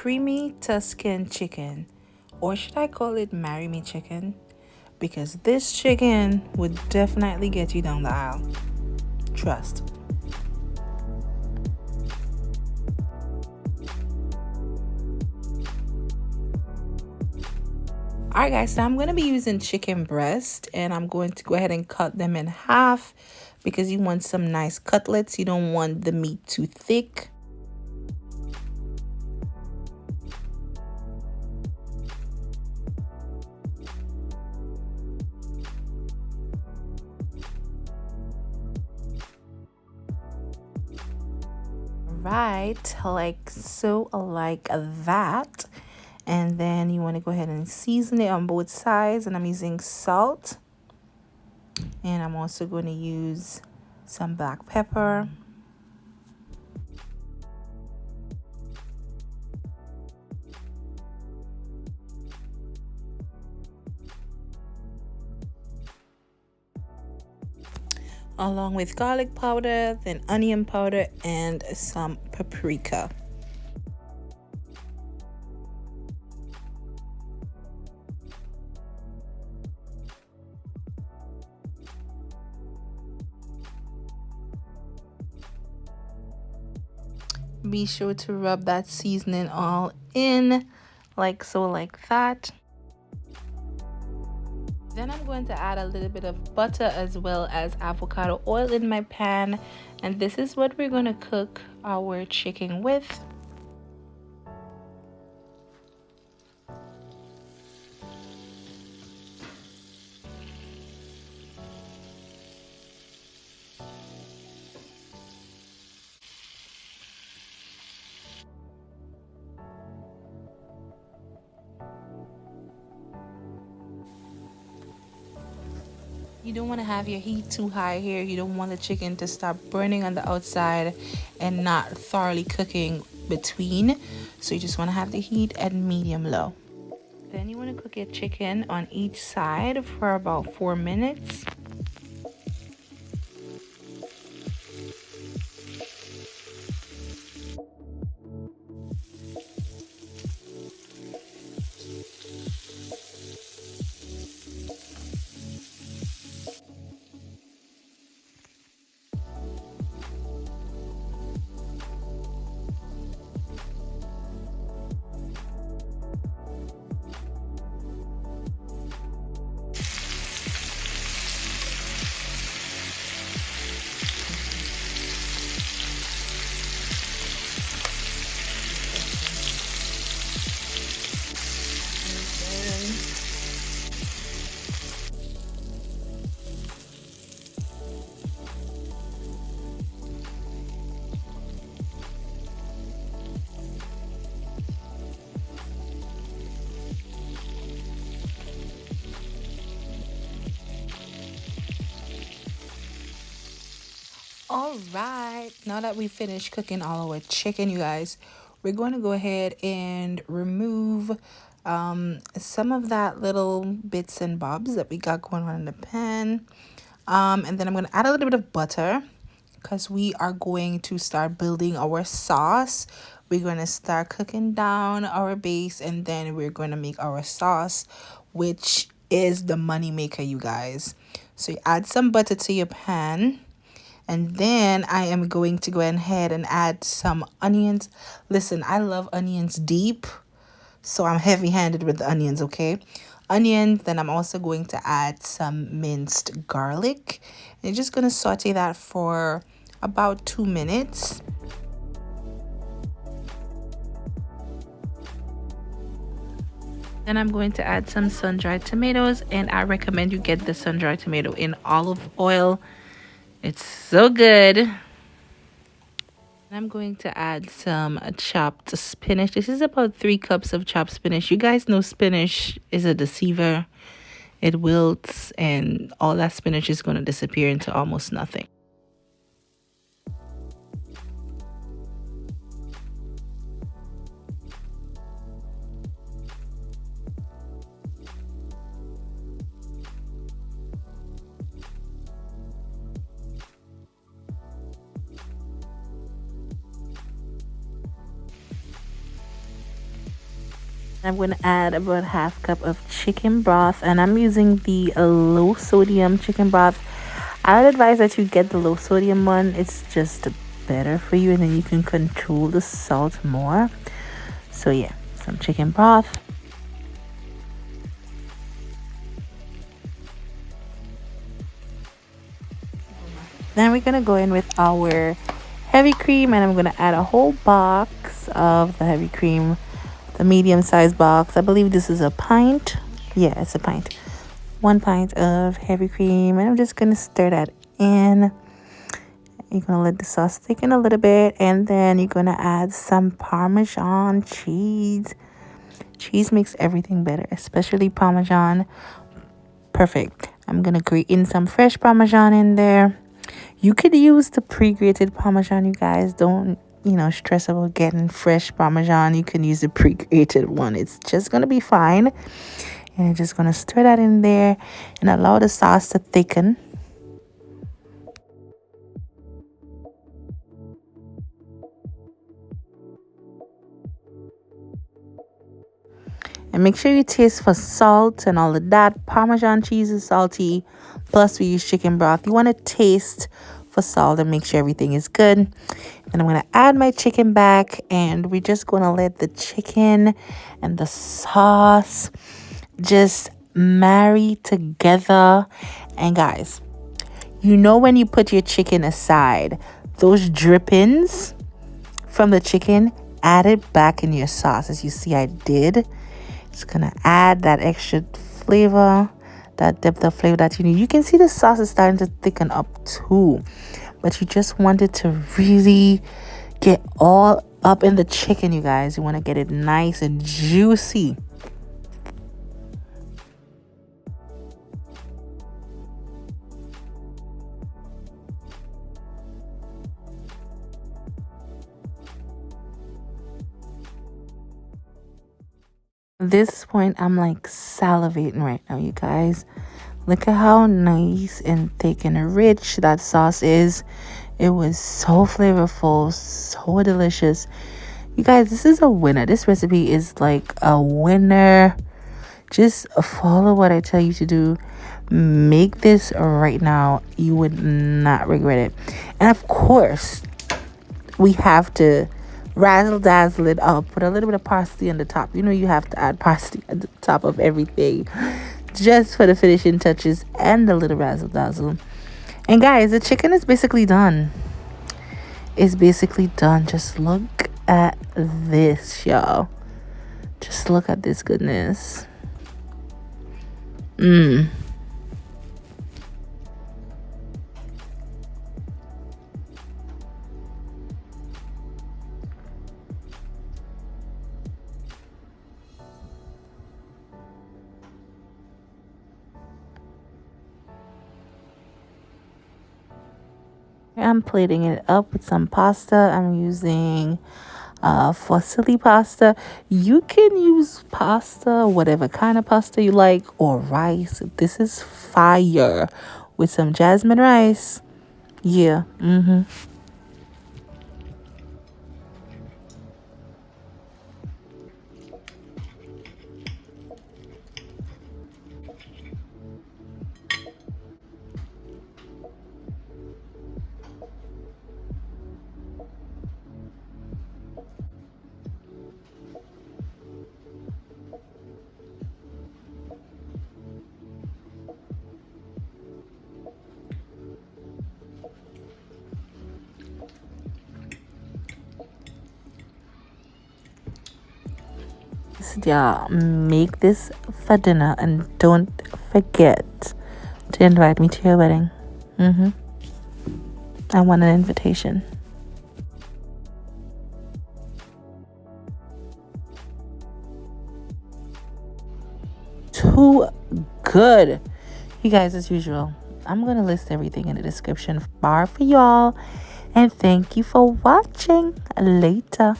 creamy Tuscan chicken, or should I call it marry me chicken? Because this chicken would definitely get you down the aisle. Trust. Alright guys, so I'm going to be using chicken breast, and I'm going to go ahead and cut them in half because you want some nice cutlets. You don't want the meat too thick. Right, like so, like that. And then you want to go ahead and season it on both sides, and I'm using salt, and I'm also going to use some black pepper. Along with garlic powder, then onion powder, and some paprika. Be sure to rub that seasoning all in, like so, like that. Then I'm going to add a little bit of butter as well as avocado oil in my pan, and this is what we're going to cook our chicken with. You don't want to have your heat too high here. You don't want the chicken to start burning on the outside and not thoroughly cooking between. So you just want to have the heat at medium low. Then you want to cook your chicken on each side for about 4 minutes. All right, now that we finished cooking all our chicken, you guys, we're going to go ahead and remove some of that little bits and bobs that we got going on in the pan. And then I'm going to add a little bit of butter because we are going to start building our sauce. We're going to start cooking down our base, and then we're going to make our sauce, which is the money maker, you guys. So you add some butter to your pan. And then I am going to go ahead and add some onions. Listen, I love onions deep, so I'm heavy-handed with the onions, okay? Onions, then I'm also going to add some minced garlic. And you're just going to saute that for about 2 minutes. Then I'm going to add some sun-dried tomatoes, and I recommend you get the sun-dried tomato in olive oil. It's so good. I'm going to add some chopped spinach. This is about 3 cups of chopped spinach. You guys know spinach is a deceiver. It wilts, and all that spinach is going to disappear into almost nothing. I'm going to add about half cup of chicken broth, and I'm using the low sodium chicken broth. I would advise that you get the low sodium one. It's just better for you, and then you can control the salt more. So yeah, some chicken broth. Then we're gonna go in with our heavy cream, and I'm gonna add a whole box of the heavy cream, the medium-sized box. I believe this is a pint. Yeah, it's a pint. 1 pint of heavy cream, and I'm just gonna stir that in. You're gonna let the sauce thicken a little bit, and then you're gonna add some Parmesan cheese. Cheese makes everything better, especially Parmesan. Perfect. I'm gonna grate in some fresh Parmesan in there. You could use the pre-grated Parmesan, you guys. Don't, stress about getting fresh Parmesan. You can use the pre-grated one. It's just gonna be fine. And you're just gonna stir that in there and allow the sauce to thicken. And make sure you taste for salt and all of that. Parmesan cheese is salty. Plus, we use chicken broth. You want to taste for salt and make sure everything is good. And I'm going to add my chicken back. And we're just going to let the chicken and the sauce just marry together. And guys, when you put your chicken aside, those drippings from the chicken, add it back in your sauce. As you see, I did. It's gonna add that extra flavor, that depth of flavor that you need. You can see the sauce is starting to thicken up too, but you just want it to really get all up in the chicken, you guys. You want to get it nice and juicy. At this point, I'm like salivating right now, you guys. Look at how nice and thick and rich that sauce is. It was so flavorful, so delicious. You guys, this is a winner. This recipe is like a winner. Just follow what I tell you to do. Make this right now. You would not regret it. And of course, we have to razzle dazzle it up. Put a little bit of parsley on the top. You have to add parsley at the top of everything, just for the finishing touches and the little razzle dazzle. And guys, the chicken is basically done. It's basically done. Just look at this, y'all. Just look at this goodness. I'm plating it up with some pasta. I'm using fusilli pasta. You can use pasta, whatever kind of pasta you like, or rice. This is fire with some jasmine rice. Yeah. So y'all, make this for dinner, and don't forget to invite me to your wedding. I want an invitation. Too good. You guys, as usual, I'm going to list everything in the description bar for y'all. And thank you for watching. Later.